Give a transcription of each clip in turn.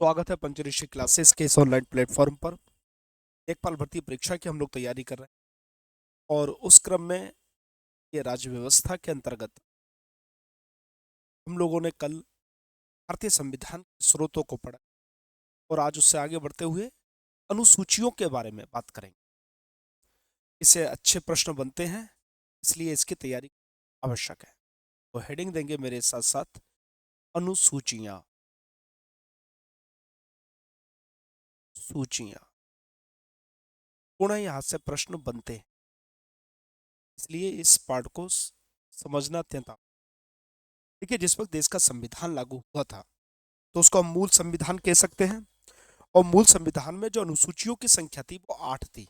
स्वागत है पंचऋषि क्लासेस के इस ऑनलाइन प्लेटफॉर्म पर। लेखपाल भर्ती परीक्षा की हम लोग तैयारी कर रहे हैं और उस क्रम में ये राज्य व्यवस्था के अंतर्गत हम लोगों ने कल भारतीय संविधान के स्रोतों को पढ़ा और आज उससे आगे बढ़ते हुए अनुसूचियों के बारे में बात करेंगे। इससे अच्छे प्रश्न बनते हैं, इसलिए इसकी तैयारी आवश्यक है। तो हेडिंग देंगे मेरे साथ साथ अनुसूचियां। सूचियां पुनः यहाँ से प्रश्न बनते हैं, इसलिए इस पाठ को समझना अत्यंत आवश्यक। देखिए, जिस वक्त देश का संविधान लागू हुआ था तो उसको हम मूल संविधान कह सकते हैं। और मूल संविधान में जो अनुसूचियों की संख्या थी वो 8 थी।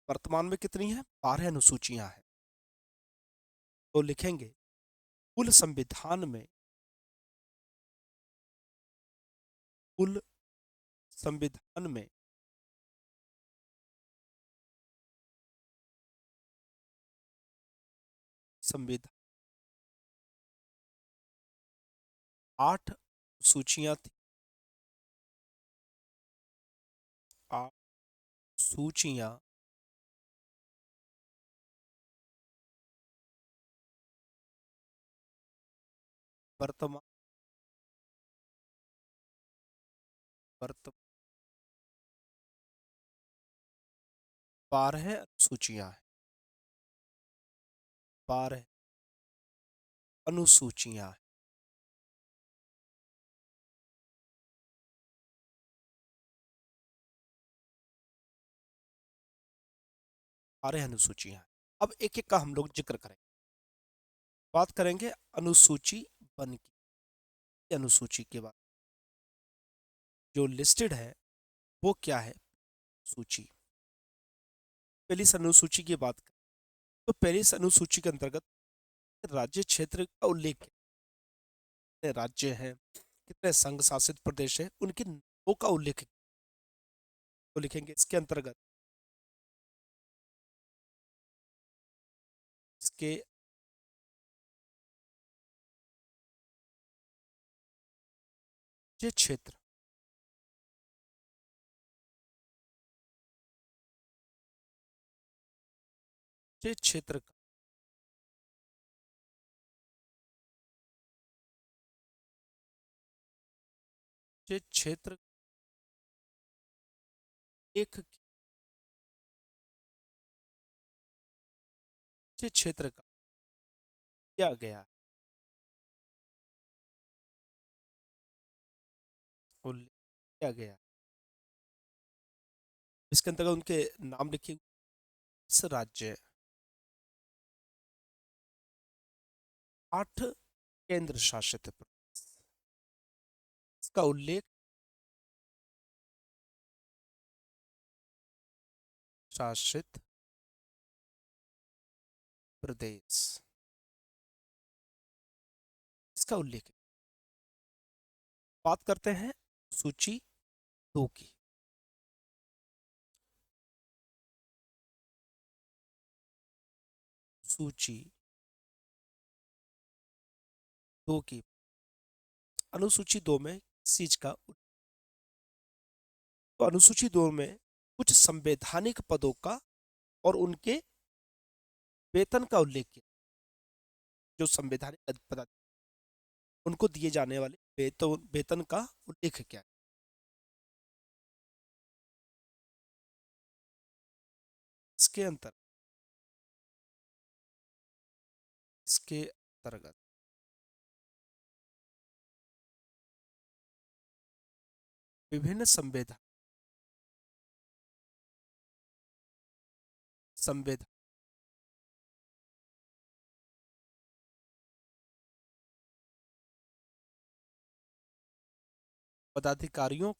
वर्तमान में कितनी है? 12 अनुसूचियां हैं। तो लिखेंगे कुल संविधान में, कुल संविधान में संविधान 8 सूचियां थी। 8 सूचियां वर्तमान वर्तमान 12 अनुसूचियां हैं। 12 अनुसूचियां हैं। 12 अनुसूचियां हैं। अब एक एक का हम लोग जिक्र करेंगे। बात करेंगे अनुसूची वन की। अनुसूची के बाद जो लिस्टेड है वो क्या है? सूची। पहली अनुसूची की बात करें तो पहली अनुसूची के अंतर्गत राज्य क्षेत्र का उल्लेख है। कितने राज्य हैं, कितने संघ शासित प्रदेश हैं, उनके नामों का उल्लेख तो लिखेंगे इसके अंतर्गत। इसके राज्य क्षेत्र, राज्य क्षेत्र का राज्य क्षेत्र एक राज्य क्षेत्र का किया गया उल्लेख किया गया। इसके अंतर्गत उनके नाम लिखे। इस राज्य 8 केंद्र शासित प्रदेश, इसका उल्लेख शासित प्रदेश, इसका उल्लेख। बात करते हैं सूची 2 की। सूची 2 की अनुसूची 2 में किस चीज का? तो अनुसूची 2 में कुछ संवैधानिक पदों का और उनके वेतन का उल्लेख किया। जो संवैधानिक पद उनको दिए जाने वाले वेतन का उल्लेख किया। इसके अंतर इसके अंतर्गत विभिन्न संवैधानिक पदाधिकारियों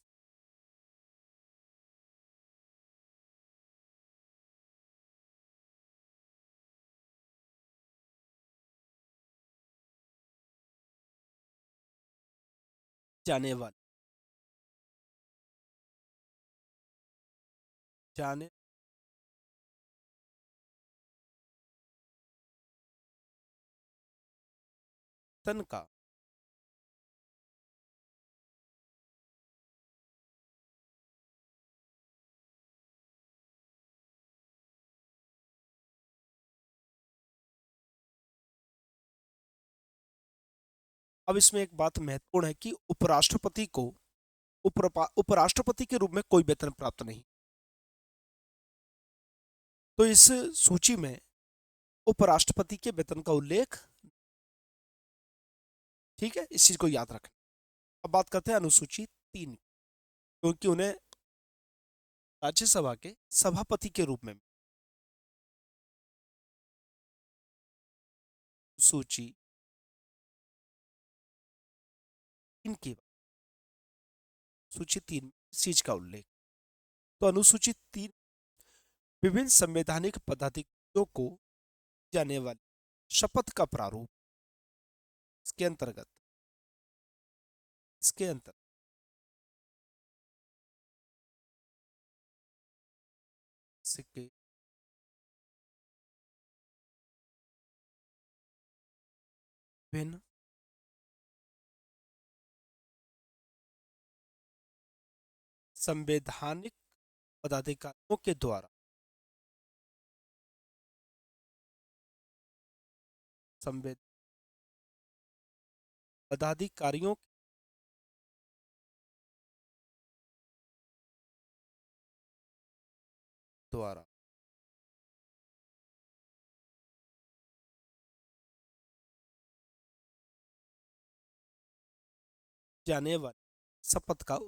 जाने वाले जाने वेतन का अब इसमें एक बात महत्वपूर्ण है कि उपराष्ट्रपति को उपराष्ट्रपति के रूप में कोई वेतन प्राप्त नहीं। तो इस सूची में उपराष्ट्रपति के वेतन का उल्लेख, ठीक है, इस चीज को याद रखना। अब बात करते हैं अनुसूची 3, क्योंकि उन्हें राज्यसभा के सभापति के रूप में सूची इनकी सूची 3 चीज का उल्लेख। तो अनुसूची 3 विभिन्न संवैधानिक पदाधिकारियों को जाने वाली शपथ का प्रारूप, इसके अंतर्गत इसके अंतर्गत इसके विभिन्न संवैधानिक पदाधिकारियों के द्वारा संवैध पदाधिकारियों द्वारा जाने वाली शपथ का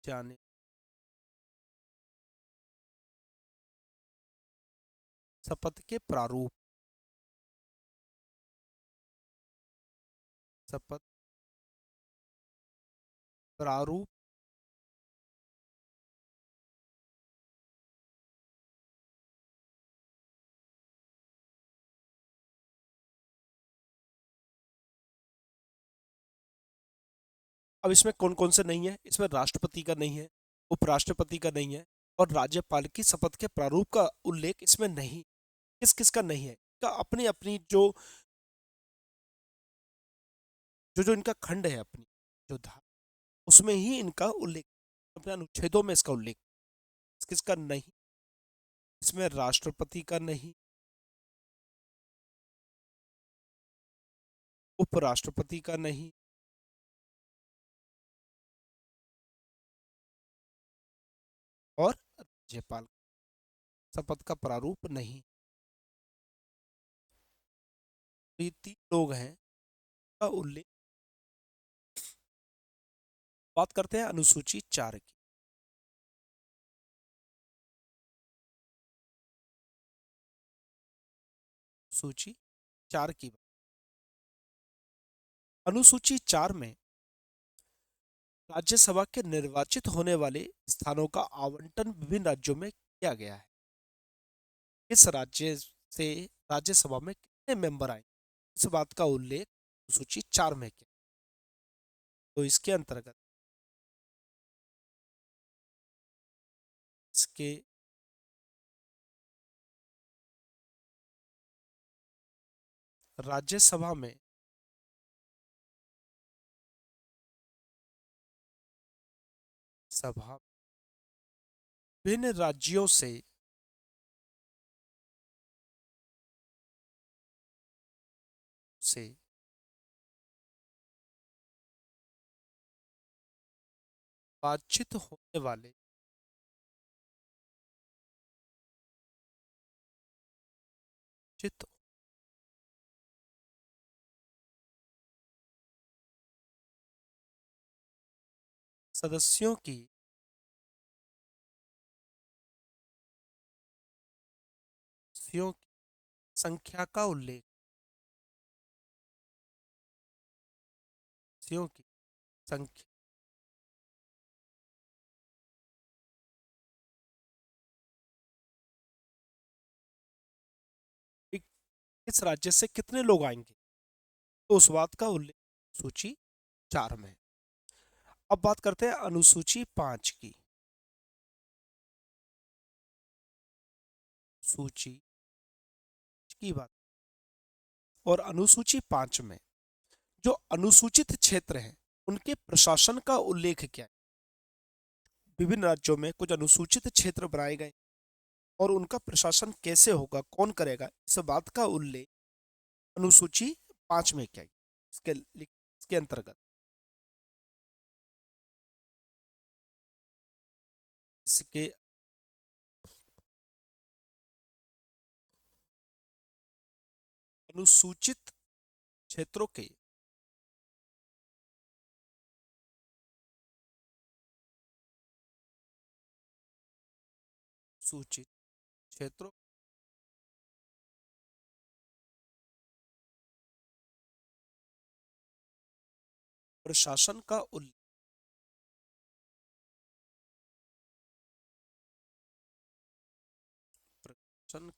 जाने शपथ के प्रारूप, शपथ प्रारूप अब इसमें कौन कौन से नहीं है? इसमें राष्ट्रपति का नहीं है, उपराष्ट्रपति का नहीं है, और राज्यपाल की शपथ के प्रारूप का उल्लेख इसमें नहीं। किस किस का नहीं है? का अपनी अपनी जो जो जो इनका खंड है, अपनी जो धारा, उसमें ही इनका उल्लेख, अपने अनुच्छेदों में इसका उल्लेख। किस किस का नहीं? इसमें राष्ट्रपति का नहीं, उपराष्ट्रपति का नहीं, और राज्यपाल शपथ का प्रारूप नहीं। तो ये 3 लोग हैं का उल्लेख। बात करते हैं अनुसूची 4 की। सूची 4 की बात। अनुसूची 4 में राज्यसभा के निर्वाचित होने वाले स्थानों का आवंटन विभिन्न राज्यों में किया गया है। किस राज्य से राज्यसभा में कितने मेंबर आए, इस बात का उल्लेख अनुसूची 4 में किया। तो इसके अंतर्गत इसके राज्यसभा में सभा विभिन्न राज्यों से बातचीत होने वाले चित सदस्यों की सदस्यों की संख्या का उल्लेख, सदस्यों की संख्या किस राज्य से कितने लोग आएंगे, तो उस बात का उल्लेख सूची 4 में। अब बात करते हैं अनुसूची 5 की। सूची की बात, और अनुसूची 5 में जो अनुसूचित क्षेत्र हैं उनके प्रशासन का उल्लेख क्या है। विभिन्न राज्यों में कुछ अनुसूचित क्षेत्र बनाए गए और उनका प्रशासन कैसे होगा, कौन करेगा, इस बात का उल्लेख अनुसूची 5 में क्या है? इसके अंतर्गत इसके अनुसूचित क्षेत्रों के सूचित क्षेत्रों प्रशासन का उल्लेख। प्रशासन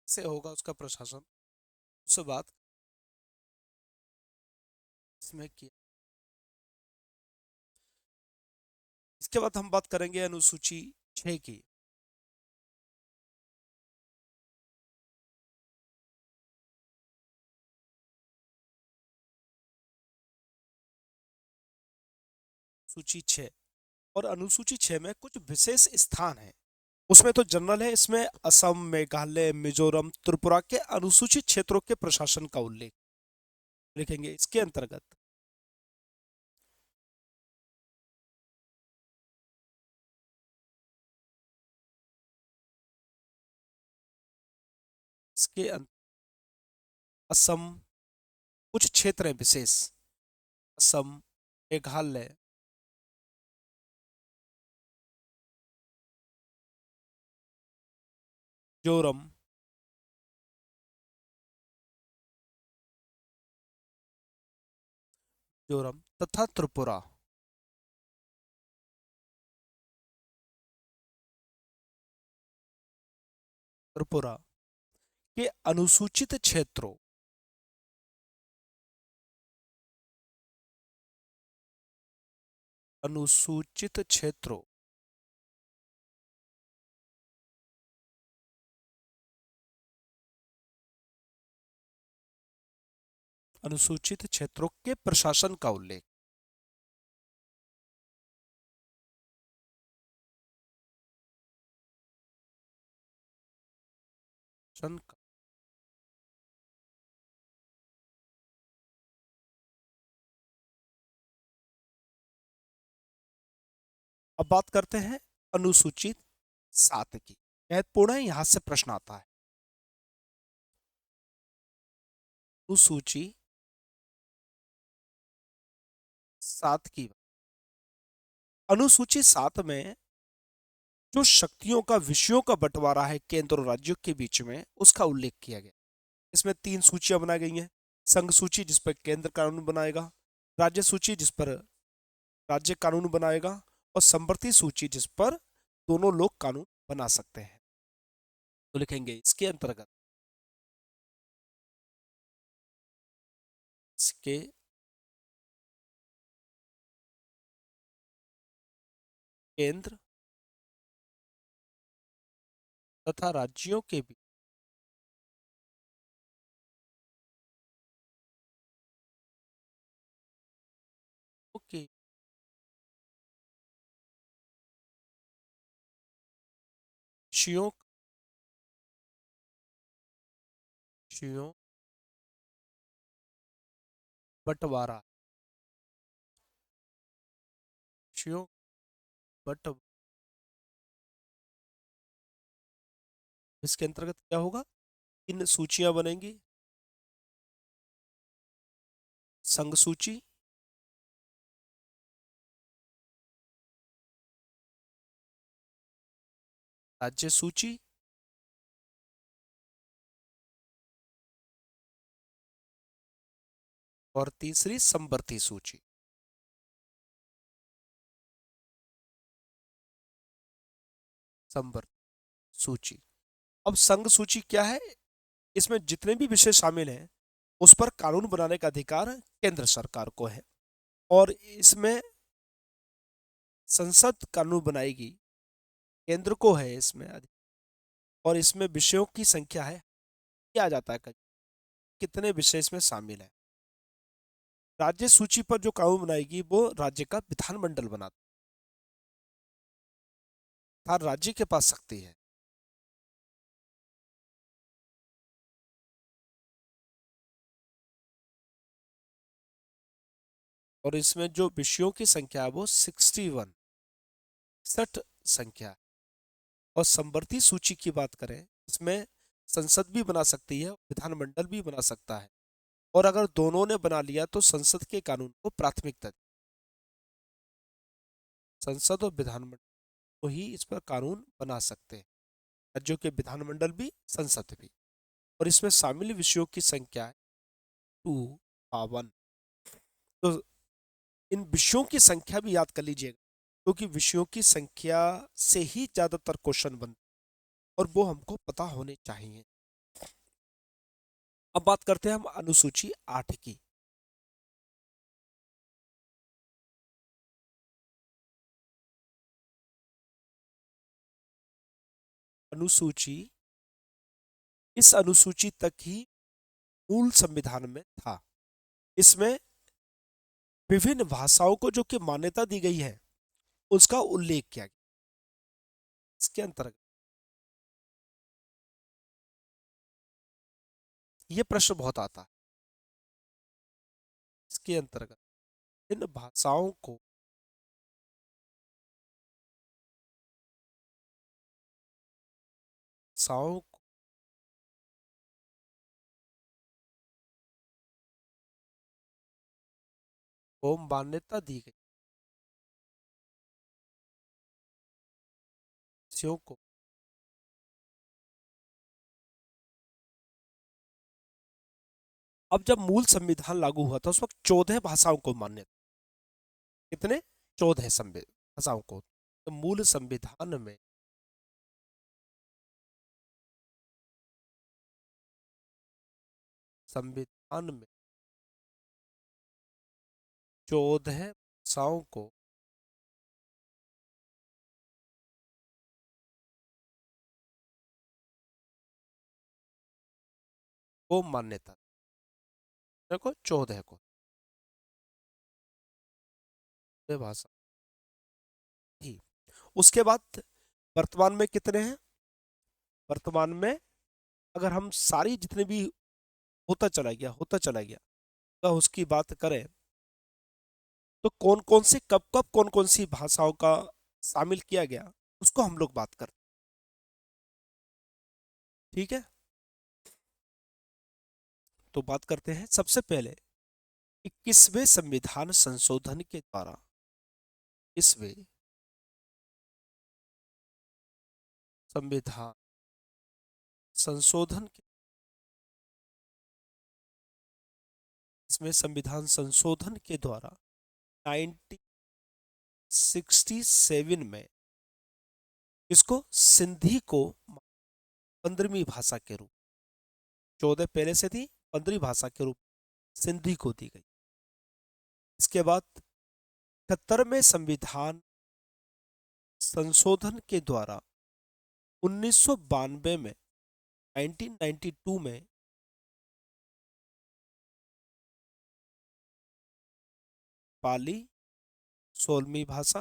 से होगा उसका प्रशासन, उससे बात इसमें किया। इसके बाद हम बात करेंगे अनुसूची 6 की। सूची 6 और अनुसूची 6 में कुछ विशेष स्थान है। उसमें तो जनरल है, इसमें असम, मेघालय, मिजोरम, त्रिपुरा के अनुसूचित क्षेत्रों के प्रशासन का उल्लेख लिखेंगे इसके अंतर्गत। इसके असम, कुछ क्षेत्र हैं विशेष, असम, मेघालय, मिजोरम, मिजोरम तथा त्रिपुरा। त्रिपुरा के अनुसूचित क्षेत्रों अनुसूचित क्षेत्रों अनुसूचित क्षेत्रों के प्रशासन का उल्लेख। सन का- अब बात करते हैं अनुसूचित 7 की। महत्वपूर्ण है, यहां से प्रश्न आता है। अनुसूची 7 की, अनुसूची 7 में जो शक्तियों का, विषयों का बंटवारा है केंद्र और राज्यों के बीच में, उसका उल्लेख किया गया। इसमें 3 सूचियां बनाई गई हैं। संघ सूची जिस पर केंद्र कानून बनाएगा, राज्य सूची जिस पर राज्य कानून बनाएगा, और समवर्ती सूची जिस पर दोनों लोग कानून बना सकते हैं। तो लिखेंगे इसके अंतर्गत, इसके केंद्र तथा राज्यों के बीच के विषयों विषयों बंटवारा, विषयों बंट इसके अंतर्गत क्या होगा? इन सूचियां बनेंगी। संघ सूची, राज्य सूची और तीसरी समवर्ती सूची। समवर्ती सूची। अब संघ सूची क्या है? इसमें जितने भी विषय शामिल हैं उस पर कानून बनाने का अधिकार केंद्र सरकार को है, और इसमें संसद कानून बनाएगी, केंद्र को है इसमें और इसमें विषयों की संख्या है, क्या जाता है कितने विषय इसमें शामिल है। राज्य सूची पर जो कानून बनाएगी वो राज्य का विधानमंडल बनाता है, हर राज्य के पास शक्ति है। और इसमें जो विषयों की संख्या है वो 61, 60 संख्या है। और समवर्ती सूची की बात करें, इसमें संसद भी बना सकती है, विधानमंडल भी बना सकता है। और अगर दोनों ने बना लिया तो संसद के कानून को प्राथमिकता दी। संसद और विधानमंडल को ही इस पर कानून बना सकते हैं, राज्यों के विधानमंडल भी, संसद भी। और इसमें शामिल विषयों की संख्या है 252। तो इन विषयों की संख्या भी याद कर लीजिएगा, क्योंकि विषयों की संख्या से ही ज्यादातर क्वेश्चन बनते हैं और वो हमको पता होने चाहिए। अब बात करते हैं हम अनुसूची 8 की। अनुसूची, इस अनुसूची तक ही मूल संविधान में था। इसमें विभिन्न भाषाओं को जो कि मान्यता दी गई है उसका उल्लेख किया गया। इसके अंतर्गत ये प्रश्न बहुत आता है। इसके अंतर्गत इन भाषाओं को मान्यता दी गई, विषयों को। अब जब मूल संविधान लागू हुआ था उस वक्त 14 भाषाओं को मान्यता, कितने, 14 भाषाओं को। तो मूल संविधान में 14 भाषाओं को मान्यता, देखो 14 को, ये भाषा थी। उसके बाद वर्तमान में कितने हैं? वर्तमान में अगर हम सारी जितने भी होता चला गया तो उसकी बात करें तो कौन कौन सी, कब कब कौन कौन सी भाषाओं का शामिल किया गया उसको हम लोग बात करते हैं। ठीक है, तो बात करते हैं सबसे पहले 21वें संविधान संशोधन के द्वारा, इसमें संविधान संशोधन के इसमें संविधान संशोधन के द्वारा 1967 में इसको सिंधी को 15वीं भाषा के रूप, 14 पहले से थी, 15वीं भाषा के रूप सिंधी को दी गई। इसके बाद 71वें संविधान संशोधन के द्वारा 1992 में, 1992 में पाली 16वीं भाषा,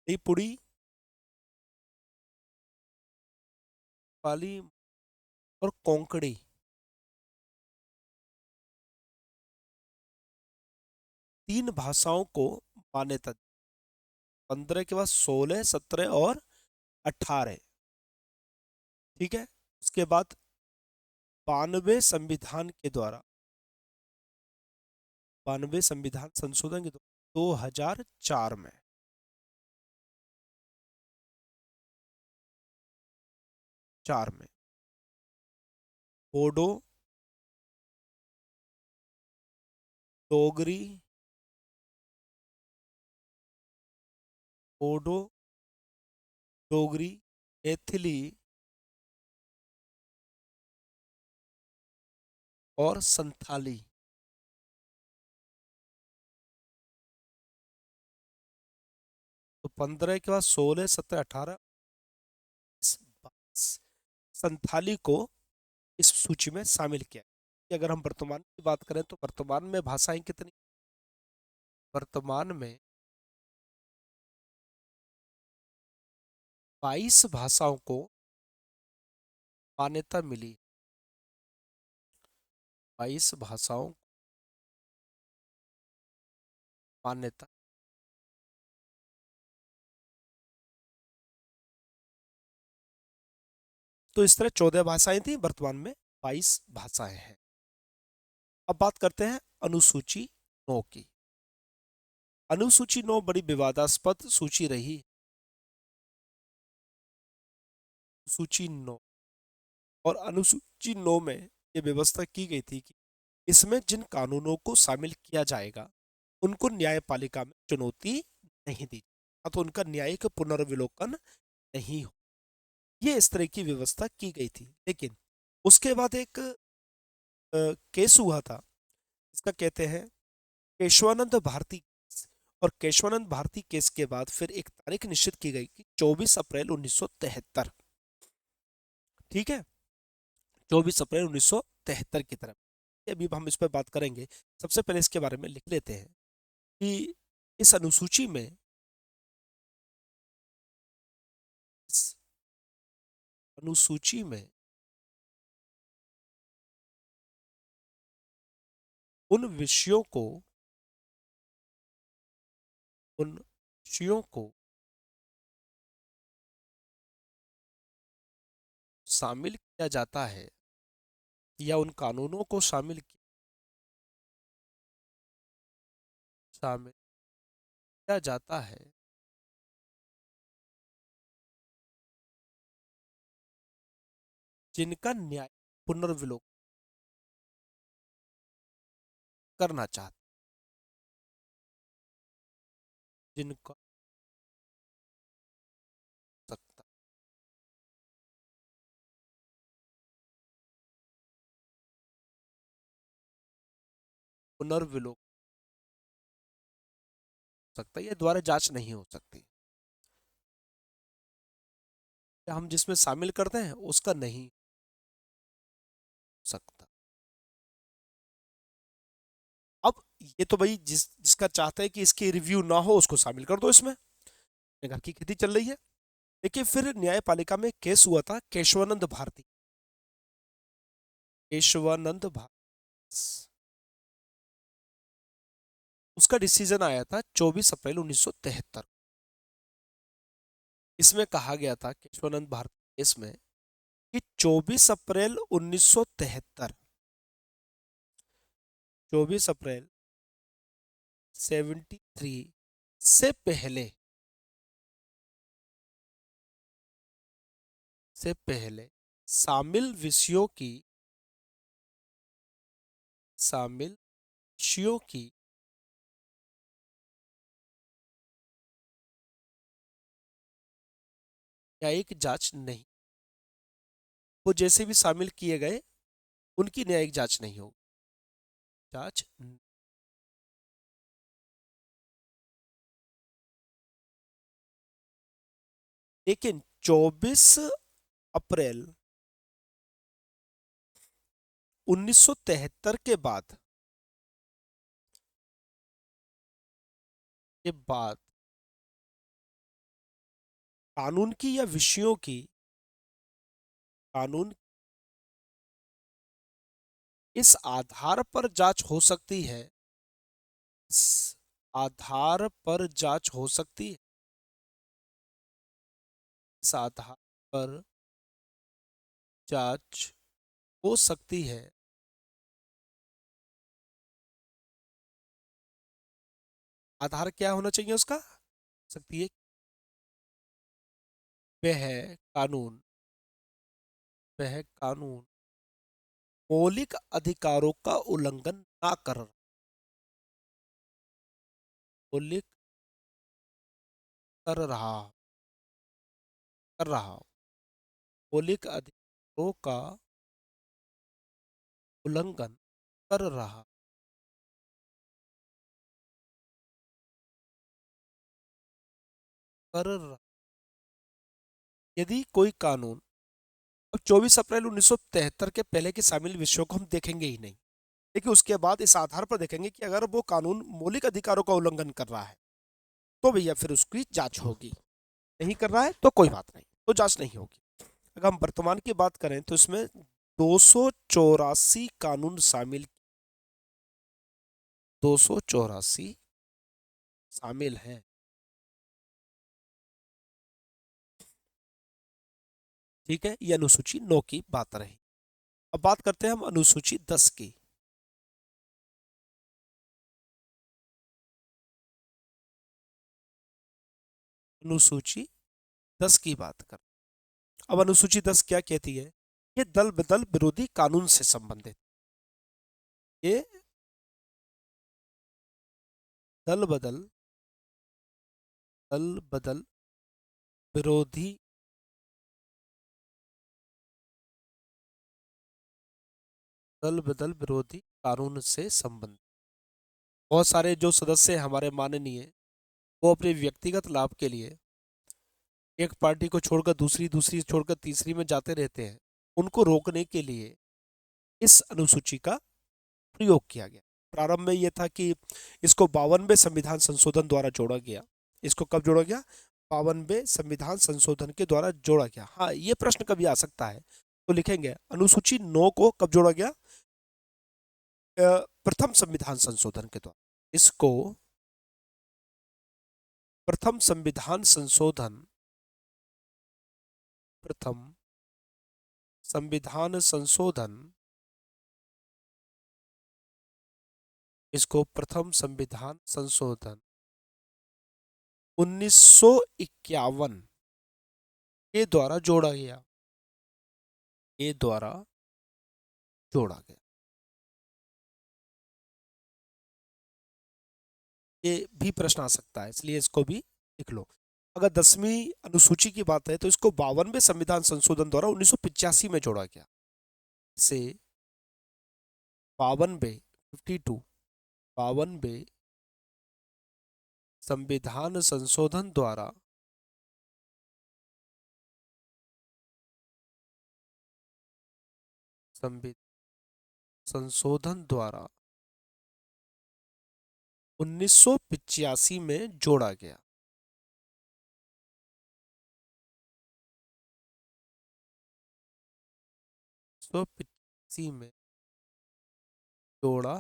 मणिपुरी, पाली और कोंकणी, तीन भाषाओं को मान्यता दी। 15 के बाद 16, 17 और 18। ठीक है, उसके बाद 92 संविधान संशोधन के द्वारा 2004 में, 4 में बोडो, डोगरी, बोडो, डोगरी, मैथिली और संथाली, तो 15 के बाद 16, 17, 18 संथाली को इस सूची में शामिल किया। अगर हम वर्तमान की बात करें तो वर्तमान में भाषाएं कितनी, वर्तमान में 22 भाषाओं को मान्यता मिली। 22 भाषाओं मान्यता। तो इस तरह 14 भाषाएं थी, वर्तमान में 22 भाषाएं हैं। अब बात करते हैं अनुसूची 9 की। अनुसूची 9 बड़ी विवादास्पद सूची रही। सूची 9, और अनुसूची 9 में ये व्यवस्था की गई थी कि इसमें जिन कानूनों को शामिल किया जाएगा उनको न्यायपालिका में चुनौती नहीं दी, तो उनका न्यायिक पुनर्विलोकन नहीं हो। ये इस तरह की व्यवस्था की गई थी। लेकिन उसके बाद एक केस हुआ था, इसका कहते हैं केशवानंद भारती केस। और केशवानंद भारती केस के बाद फिर एक तारीख निश्चित की गई कि 24 अप्रैल 1973। ठीक है, 24 अप्रैल 1973 की तरफ। अभी हम इस पर बात करेंगे। सबसे पहले इसके बारे में लिख लेते हैं कि इस अनुसूची में, इस अनुसूची में उन विषयों को उन विषयों को शामिल किया जाता है, या उन कानूनों को शामिल किया जाता है जिनका न्याय पुनर्विलोकन करना चाहता, जिनका सकता पुनर्विलोकन सकता, ये द्वारा जांच नहीं हो सकती। या हम जिसमें शामिल करते हैं उसका नहीं हो सकता। अब ये तो भाई जिसका चाहता है कि इसकी रिव्यू ना हो उसको शामिल कर दो इसमें, घर की खेती चल रही है। देखिए, फिर न्यायपालिका में केस हुआ था केशवानंद भारती, केशवानंद भारती। उसका डिसीजन आया था 24 अप्रैल 1973। इसमें कहा गया था केशवानंद भारती केस में कि 24 अप्रैल 1973, 24 अप्रैल 73 से पहले, शामिल विषयों की शामिल विषयों की न्यायिक जांच नहीं, वो जैसे भी शामिल किए गए उनकी न्यायिक जांच नहीं होगी। जांच लेकिन 24 अप्रैल 1973 के बाद कानून की या विषयों की, कानून इस आधार पर जांच हो सकती है, इस आधार पर जांच हो सकती है, इस आधार पर जांच हो सकती है। आधार क्या होना चाहिए उसका? सकती है वह कानून वह कानून मौलिक अधिकारों का उल्लंघन ना मौलिक कर रहा कर रहा हो, मौलिक अधिकारों का उल्लंघन कर रहा कर रहा यदि कोई कानून, अब 24 अप्रैल 1973 के पहले के शामिल विषयों को हम देखेंगे ही नहीं, लेकिन उसके बाद इस आधार पर देखेंगे कि अगर वो कानून मौलिक अधिकारों का उल्लंघन कर रहा है तो भैया फिर उसकी जांच होगी। नहीं कर रहा है तो कोई बात नहीं, तो जांच नहीं होगी। अगर हम वर्तमान की बात करें तो इसमें 284 कानून शामिल, 284 शामिल हैं। ठीक है, ये अनुसूची 9 की बात रही। अब बात करते हैं हम अनुसूची 10 की। अनुसूची 10 की बात कर। अब अनुसूची 10 क्या कहती है? ये दल बदल विरोधी कानून से संबंधित। ये दल बदल दल बदल विरोधी दल बदल विरोधी कानून से संबंधित। बहुत सारे जो सदस्य हमारे माननीय, वो अपने व्यक्तिगत लाभ के लिए एक पार्टी को छोड़कर दूसरी, दूसरी छोड़कर तीसरी में जाते रहते हैं। उनको रोकने के लिए इस अनुसूची का प्रयोग किया गया। प्रारंभ में यह था कि इसको 52वें संविधान संशोधन द्वारा जोड़ा गया। इसको कब जोड़ा गया? 52वें संविधान संशोधन के द्वारा जोड़ा गया। हाँ, ये प्रश्न कभी आ सकता है, तो लिखेंगे अनुसूची 9 को कब जोड़ा गया? प्रथम संविधान संशोधन के द्वारा। इसको प्रथम संविधान संशोधन प्रथम संविधान संशोधन इसको प्रथम संविधान संशोधन 1951 के द्वारा जोड़ा गया। के द्वारा जोड़ा गया। ये भी प्रश्न आ सकता है, इसलिए इसको भी लिख लो। अगर 10वीं अनुसूची की बात है तो इसको 52वें संविधान संशोधन द्वारा 1985 में जोड़ा गया। से 52वें संविधान संशोधन द्वारा संशोधन द्वारा 1985 में जोड़ा गया। 1985 में जोड़ा।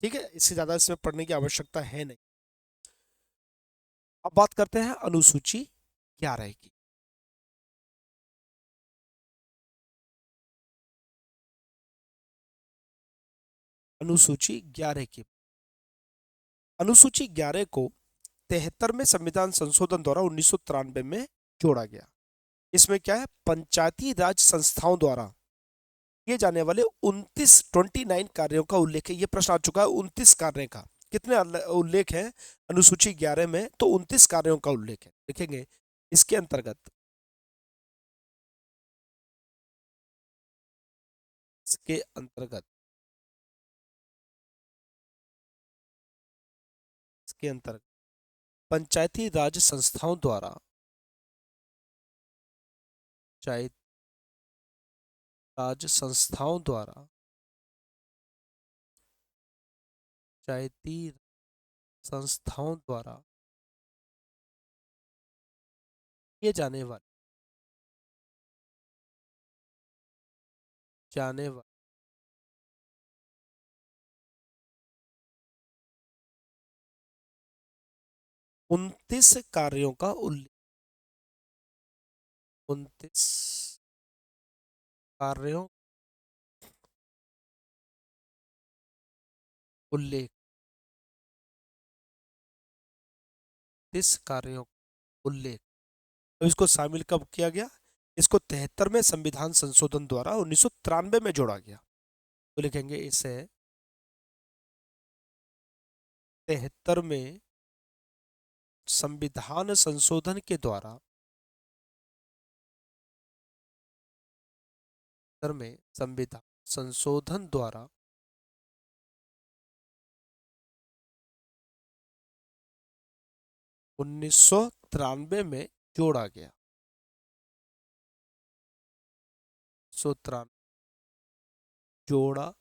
ठीक है, इससे ज्यादा इसमें पढ़ने की आवश्यकता है नहीं। अब बात करते हैं अनुसूची 11 की। अनुसूची 11 की। अनुसूची 11 को 73वें संविधान संशोधन द्वारा 1993 में जोड़ा गया। इसमें क्या है? पंचायती राज संस्थाओं द्वारा किए जाने वाले 29 कार्यों का उल्लेख है। ये प्रश्न आ चुका है 29 कार्य का। कितने उल्लेख है अनुसूची 11 में? तो 29 कार्यों का उल्लेख है। लिखेंगे इसके अंतर्गत, इसके अंतर्गत इसके अंतर्गत पंचायती राज संस्थाओं द्वारा पंचायती राज संस्थाओं द्वारा पंचायती संस्थाओं द्वारा किए जाने वाले 29 कार्यों का उल्लेख। 29 कार्यों उल्लेख 30 कार्यों उल्लेख। तो इसको शामिल कब किया गया? इसको 73वें संविधान संशोधन द्वारा 1993 में जोड़ा गया। तो लिखेंगे इसे 73वें संविधान संशोधन के द्वारा में संविधान संशोधन द्वारा 1993 में जोड़ा गया। 1993 जोड़ा।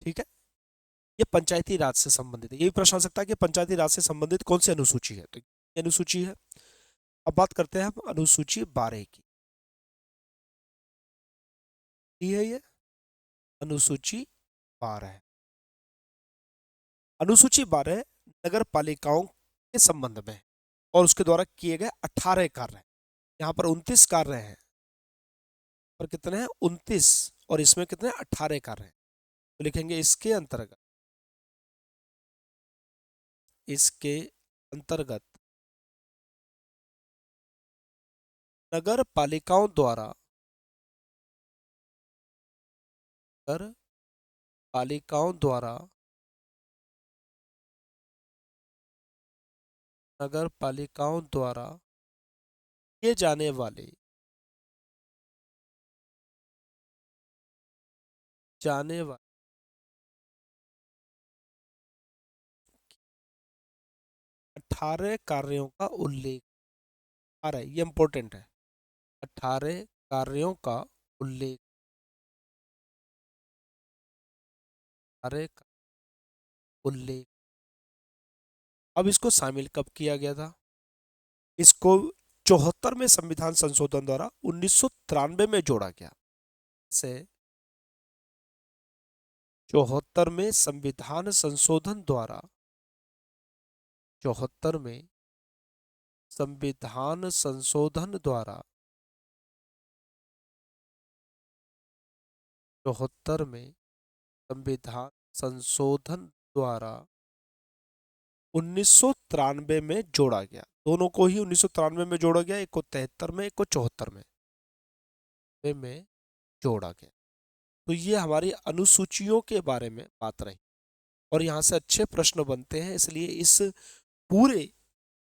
ठीक है, ये पंचायती राज से संबंधित है। ये भी प्रश्न आ सकता है कि पंचायती राज से संबंधित कौन सी अनुसूची है, तो ये अनुसूची है। अब बात करते हैं हम अनुसूची 12 की। ये है ये अनुसूची 12। अनुसूची 12 नगर पालिकाओं के संबंध में और उसके द्वारा किए गए 18 कार्य। यहाँ पर 29 कार्य हैं, पर कितने हैं? 29। और इसमें कितने? 18 कार्य हैं। तो लिखेंगे इसके अंतर्गत नगर पालिकाओं द्वारा नगर पालिकाओं द्वारा नगर पालिकाओं द्वारा किए जाने वाले 18 कार्यों का उल्लेख आ रहा है, ये इंपॉर्टेंट है। 18 कार्यों का उल्लेख 18 का उल्लेख। अब इसको शामिल कब किया गया था? इसको 74 में संविधान संशोधन द्वारा 1993 में जोड़ा गया। से 74 में संविधान संशोधन द्वारा 74 में संविधान संशोधन द्वारा 74 में संविधान संशोधन द्वारा 1993 में जोड़ा गया। दोनों को ही 1993 में जोड़ा गया, एक को 73 में, एक को 74 में जोड़ा गया। तो ये हमारी अनुसूचियों के बारे में बात रही और यहाँ से अच्छे प्रश्न बनते हैं, इसलिए इस पूरे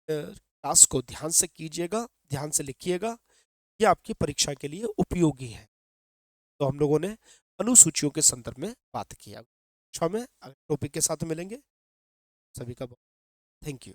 टास्क को ध्यान से कीजिएगा, ध्यान से लिखिएगा, ये आपकी परीक्षा के लिए उपयोगी है। तो हम लोगों ने अनुसूचियों के संदर्भ में बात किया। में टॉपिक के साथ मिलेंगे। सभी का थैंक यू।